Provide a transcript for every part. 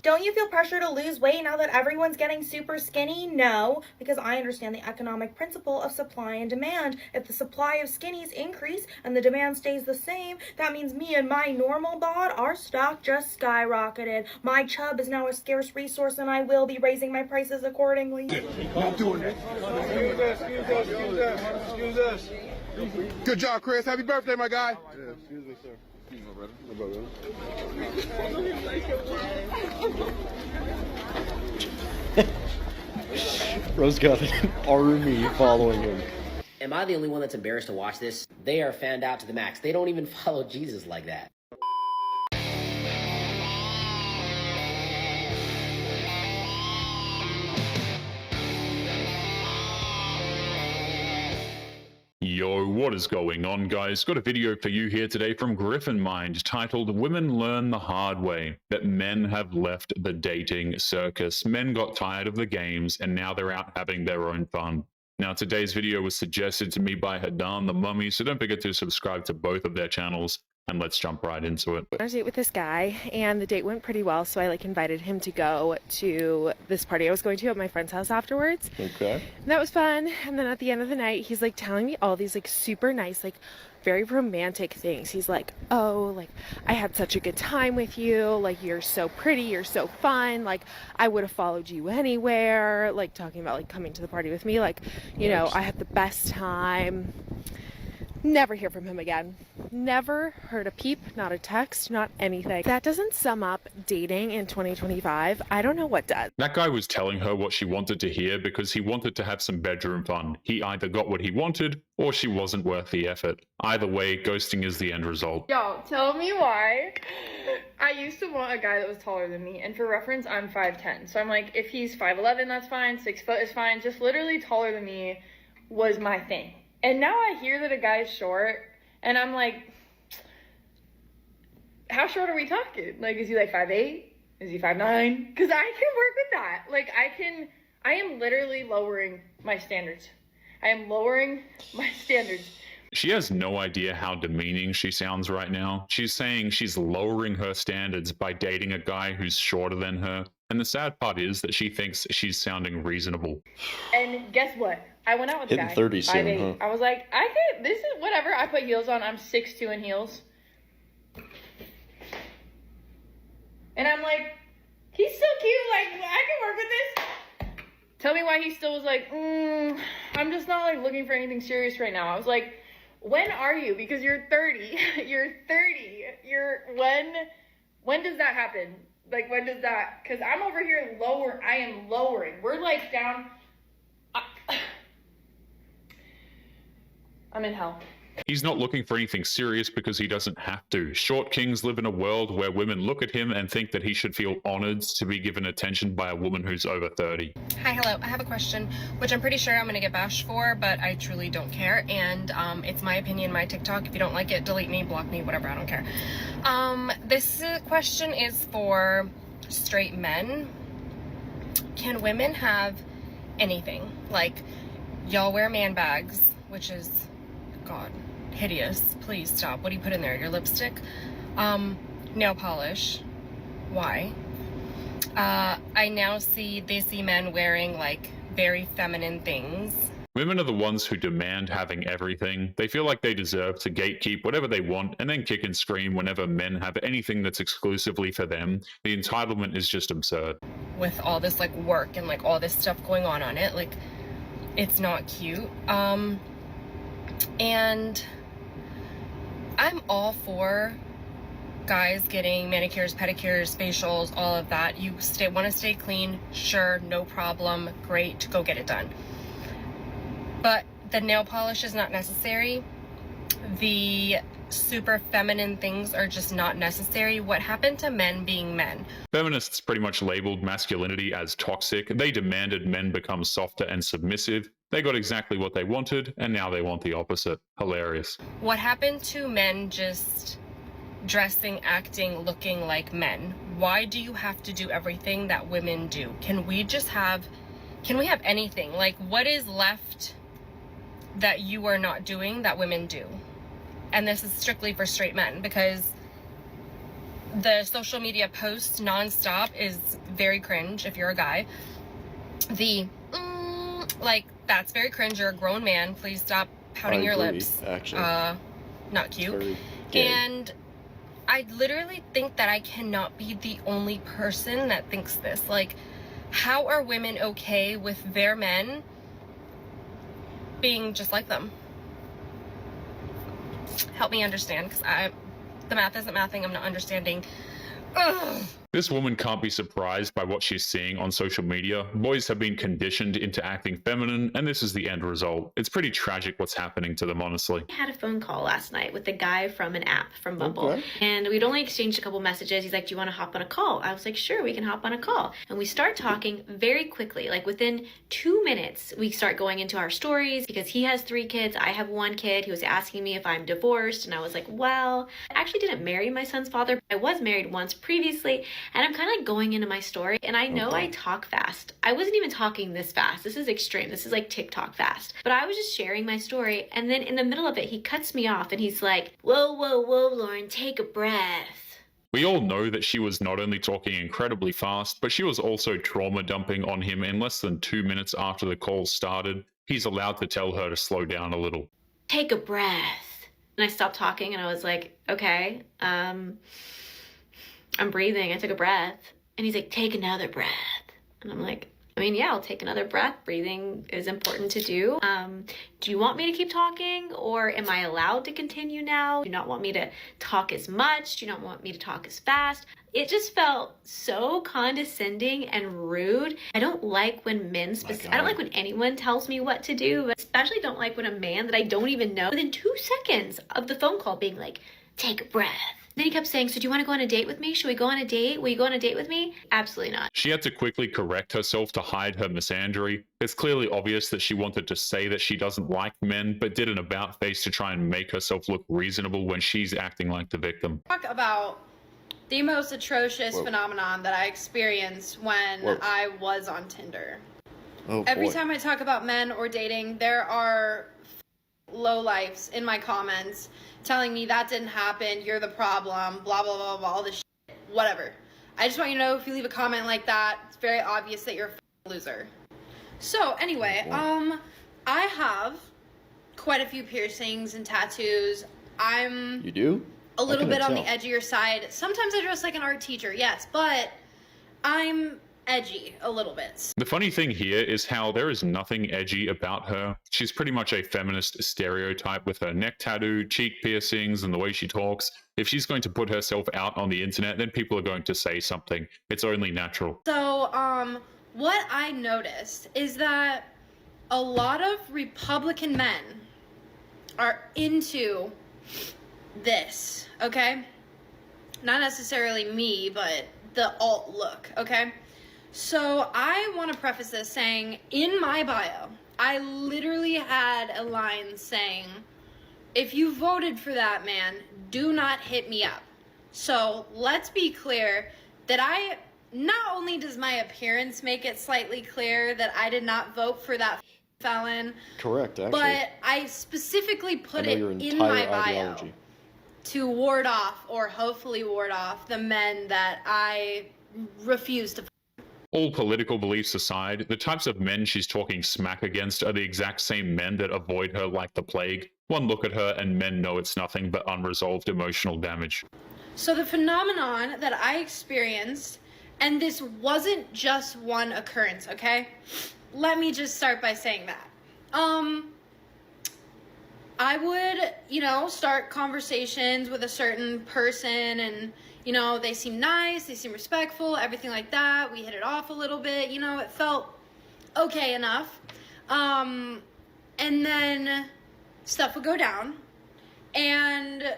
Don't you feel pressure to lose weight now that everyone's getting super skinny? No, because I understand the economic principle of supply and demand. If the supply of skinnies increase and the demand stays the same, that means me and my normal bod, our stock just skyrocketed. My chub is now a scarce resource and I will be raising my prices accordingly. Not doing it. Excuse us. Good job, Chris. Happy birthday, my guy. Yeah, excuse me, sir. Excuse me, brother. No brother. Bro's got an army following him. Am I the only one that's embarrassed to watch this? They are fanned out to the max. They don't even follow Jesus like that. Yo, what is going on, guys? Got a video for you here today from Griffin Mind titled Women Learn the Hard Way that Men Have Left the Dating Circus. Men got tired of the games and now they're out having their own fun. Now, today's video was suggested to me by Hadan the Mummy, so don't forget to subscribe to both of their channels. And let's jump right into it. I was on a date with this guy and the date went pretty well, so I invited him to go to this party I was going to at my friend's house afterwards. Okay. And that was fun. And then at the end of the night, he's telling me all these super nice, very romantic things. He's like, oh, I had such a good time with you, you're so pretty, you're so fun, I would have followed you anywhere, talking about coming to the party with me, you know, I had the best time. Never hear from him again. Never heard a peep, not a text, not anything. That doesn't sum up dating in 2025. I don't know what does. That guy was telling her what she wanted to hear because he wanted to have some bedroom fun. He either got what he wanted or she wasn't worth the effort. Either way, ghosting is the end result. Yo, tell me why. I used to want a guy that was taller than me, and for reference, I'm 5'10". So I'm like, if he's 5'11", that's fine, 6 foot is fine, just literally taller than me was my thing. And now I hear that a guy's short, and I'm like, how short are we talking? Is he 5'8"? Is he 5'9"? Because I can work with that. I am literally lowering my standards. I am lowering my standards. She has no idea how demeaning she sounds right now. She's saying she's lowering her standards by dating a guy who's shorter than her. And the sad part is that she thinks she's sounding reasonable. And guess what? I went out with a guy. Hitting 30 soon, 5'8". huh? I was like, this is whatever. I put heels on. I'm 6'2" in heels. And I'm like, he's so cute. I can work with this. Tell me why he still was like, I'm just not looking for anything serious right now. I was like, when are you? Because you're 30. You're 30. When does that happen? When does that? Because I'm over here I am lowering. We're down. I'm in hell. He's not looking for anything serious because he doesn't have to. Short kings live in a world where women look at him and think that he should feel honored to be given attention by a woman who's over 30. Hi, hello. I have a question, which I'm pretty sure I'm going to get bashed for, but I truly don't care. And it's my opinion, my TikTok. If you don't like it, delete me, block me, whatever. I don't care. This question is for straight men. Can women have anything? Y'all wear man bags, which is, God, hideous. Please stop. What do you put in there? Your lipstick? Nail polish. Why? I now see men wearing very feminine things. Women are the ones who demand having everything. They feel like they deserve to gatekeep whatever they want and then kick and scream whenever men have anything that's exclusively for them. The entitlement is just absurd. With all this work and all this stuff going on it, it's not cute. And I'm all for guys getting manicures, pedicures, facials, all of that. You want to stay clean, sure, no problem, great, go get it done. But the nail polish is not necessary. The super feminine things are just not necessary. What happened to men being men? Feminists pretty much labeled masculinity as toxic. They demanded men become softer and submissive. They got exactly what they wanted, and now they want the opposite. Hilarious. What happened to men just dressing, acting, looking like men? Why do you have to do everything that women do? Can we have anything? What is left that you are not doing that women do? And this is strictly for straight men, because The social media posts nonstop is very cringe if you're a guy. The, like, that's very cringe. You're a grown man. Please stop pouting your lips. Actually. Not cute. Very gay. And I literally think that I cannot be the only person that thinks this. Like, how are women okay with their men being just like them? Help me understand, because the math isn't mathing. I'm not understanding. Ugh. This woman can't be surprised by what she's seeing on social media. Boys have been conditioned into acting feminine, and this is the end result. It's pretty tragic what's happening to them, honestly. I had a phone call last night with a guy from an app from Bumble. Okay. And we'd only exchanged a couple messages. He's like, do you want to hop on a call? I was like, sure, we can hop on a call. And we start talking very quickly. Like within 2 minutes, we start going into our stories because he has 3 kids. I have 1 kid. He was asking me if I'm divorced. And I was like, well, I actually didn't marry my son's father. I was married once previously. And I'm kind of like going into my story. And I know I talk fast. I wasn't even talking this fast. This is extreme. This is like TikTok fast. But I was just sharing my story. And then in the middle of it, he cuts me off and he's like, whoa, whoa, whoa, Lauren, take a breath. We all know that she was not only talking incredibly fast, but she was also trauma dumping on him in less than 2 minutes after the call started. He's allowed to tell her to slow down a little. Take a breath. And I stopped talking and I was like, okay, I'm breathing. I took a breath. And he's like, take another breath. And I'm like, I mean, yeah, I'll take another breath. Breathing is important to do. Do you want me to keep talking, or am I allowed to continue now? Do you not want me to talk as much? Do you not want me to talk as fast? It just felt so condescending and rude. I don't like when men, I don't like when anyone tells me what to do, but especially don't like when a man that I don't even know, within 2 seconds of the phone call being like, take a breath. Then he kept saying, so do you want to go on a date with me? Should we go on a date? Will you go on a date with me? Absolutely not. She had to quickly correct herself to hide her misandry. It's clearly obvious that she wanted to say that she doesn't like men, but did an about face to try and make herself look reasonable when she's acting like the victim. Talk about the most atrocious phenomenon that I experienced when I was on Tinder. Every time I talk about men or dating, there are lowlifes in my comments telling me that didn't happen, you're the problem, blah, blah, blah, blah, all this shit, whatever. I just want you to know, if you leave a comment like that, it's very obvious that you're a loser. So, anyway, I have quite a few piercings and tattoos. You do? A little bit on the edgier side. Sometimes I dress like an art teacher, yes, but I'm edgy a little bit. The funny thing here is how there is nothing edgy about her. She's pretty much a feminist stereotype with her neck tattoo, cheek piercings, and the way she talks. If she's going to put herself out on the internet, then people are going to say something. It's only natural. So, what I noticed is that a lot of Republican men are into this, okay? Not necessarily me, but the alt look, okay? So I want to preface this saying, in my bio, I literally had a line saying, if you voted for that man, do not hit me up. So let's be clear that not only does my appearance make it slightly clear that I did not vote for that felon. Correct, actually. But I specifically put it in my bio to ward off, or hopefully ward off, the men that I refuse to. All political beliefs aside, the types of men she's talking smack against are the exact same men that avoid her like the plague. One look at her and men know it's nothing but unresolved emotional damage. So the phenomenon that I experienced, and this wasn't just one occurrence, okay? Let me just start by saying that. I would, start conversations with a certain person, and they seem nice, they seem respectful, everything like that. We hit it off a little bit, it felt okay enough. And then stuff would go down. And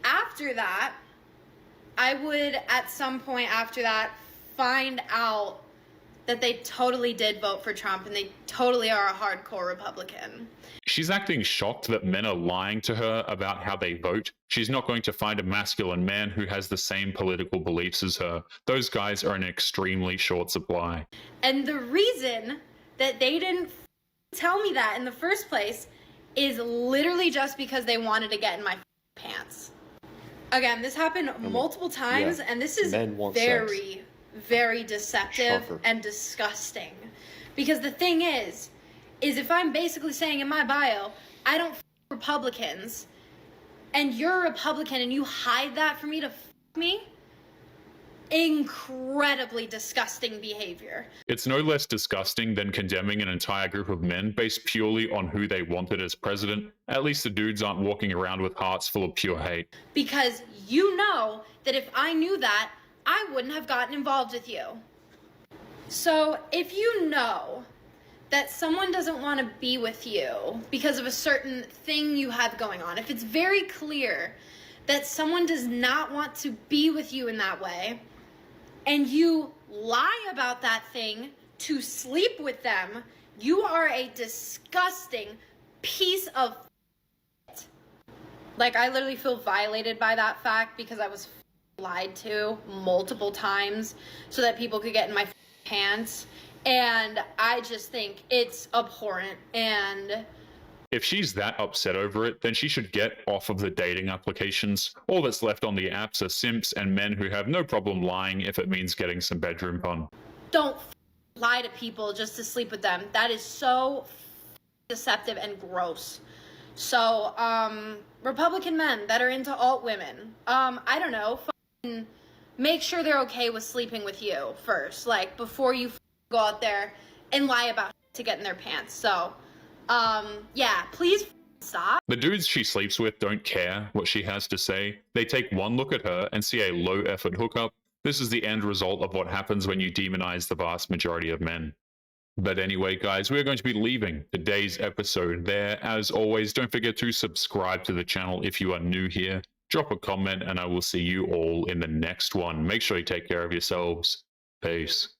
after that, I would, at some point after that, find out that they totally did vote for Trump and they totally are a hardcore Republican. She's acting shocked that men are lying to her about how they vote. She's not going to find a masculine man who has the same political beliefs as her. Those guys are in extremely short supply. And the reason that they didn't tell me that in the first place is literally just because they wanted to get in my pants. Again, this happened multiple times, yeah. and this is Men want very, sex. very deceptive Shocker. and disgusting. Because the thing is if I'm basically saying in my bio, I don't f Republicans, and you're a Republican and you hide that for me to f me, incredibly disgusting behavior. It's no less disgusting than condemning an entire group of men based purely on who they wanted as president. At least the dudes aren't walking around with hearts full of pure hate. Because you know that if I knew that, I wouldn't have gotten involved with you. So if you know that someone doesn't want to be with you because of a certain thing you have going on, if it's very clear that someone does not want to be with you in that way, and you lie about that thing to sleep with them, you are a disgusting piece of shit. Like, I literally feel violated by that fact because I was lied to multiple times so that people could get in my pants. And I just think it's abhorrent. And if she's that upset over it, then she should get off of the dating applications. All that's left on the apps are simps and men who have no problem lying if it means getting some bedroom fun. don't lie to people just to sleep with them. That is so deceptive and gross. So, Republican men that are into alt women, I don't know, make sure they're okay with sleeping with you first, like, before you go out there and lie about to get in their pants. So, yeah, please stop. The dudes she sleeps with don't care what she has to say. They take one look at her and see a low-effort hookup. This is the end result of what happens when you demonize the vast majority of men. But anyway, guys, we're going to be leaving today's episode there. As always, don't forget to subscribe to the channel if you are new here. Drop a comment, and I will see you all in the next one. Make sure you take care of yourselves. Peace.